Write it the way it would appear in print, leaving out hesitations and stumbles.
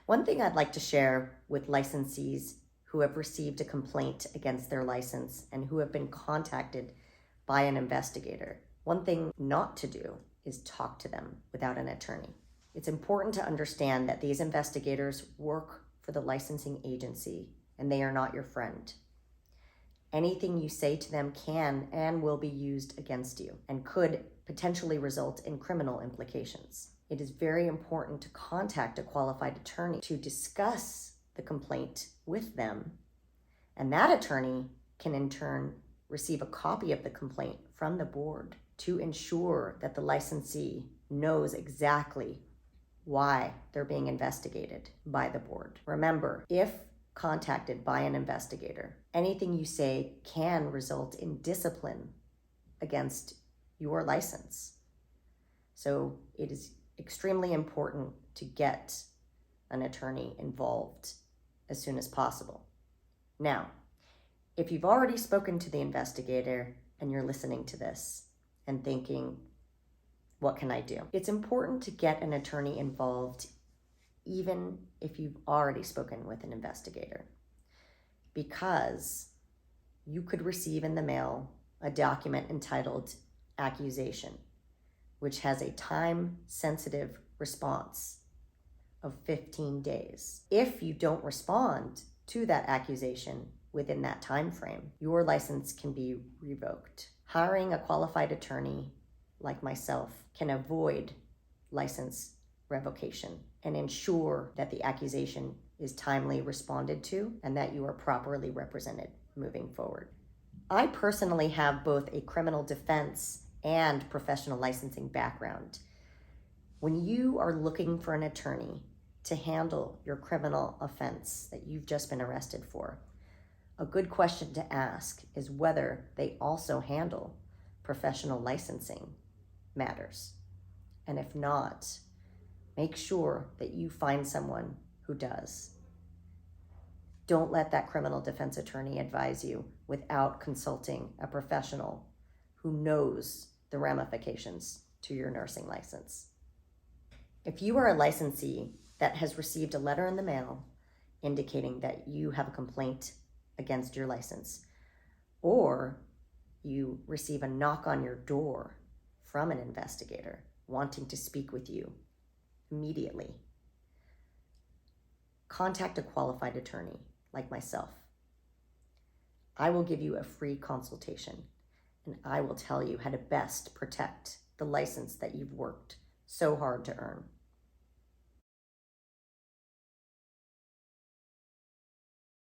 One thing I'd like to share with licensees who have received a complaint against their license and who have been contacted by an investigator, one thing not to do is talk to them without an attorney. It's important to understand that these investigators work for the licensing agency and they are not your friend. Anything you say to them can and will be used against you and could potentially result in criminal implications. It is very important to contact a qualified attorney to discuss the complaint with them, and that attorney can in turn receive a copy of the complaint from the board to ensure that the licensee knows exactly why they're being investigated by the board. Remember, if contacted by an investigator, anything you say can result in discipline against your license. So it is extremely important to get an attorney involved as soon as possible. Now, if you've already spoken to the investigator and you're listening to this and thinking, what can I do? It's important to get an attorney involved even if you've already spoken with an investigator, because you could receive in the mail a document entitled accusation, which has a time-sensitive response of 15 days. If you don't respond to that accusation within that time frame, your license can be revoked. Hiring a qualified attorney like myself can avoid license revocation and ensure that the accusation is timely responded to and that you are properly represented moving forward. I personally have both a criminal defense and professional licensing background. When you are looking for an attorney to handle your criminal offense that you've just been arrested for, a good question to ask is whether they also handle professional licensing matters. And if not, make sure that you find someone who does. Don't let that criminal defense attorney advise you without consulting a professional who knows the ramifications to your nursing license. If you are a licensee that has received a letter in the mail indicating that you have a complaint against your license, or you receive a knock on your door from an investigator wanting to speak with you immediately, contact a qualified attorney like myself. I will give you a free consultation and I will tell you how to best protect the license that you've worked so hard to earn.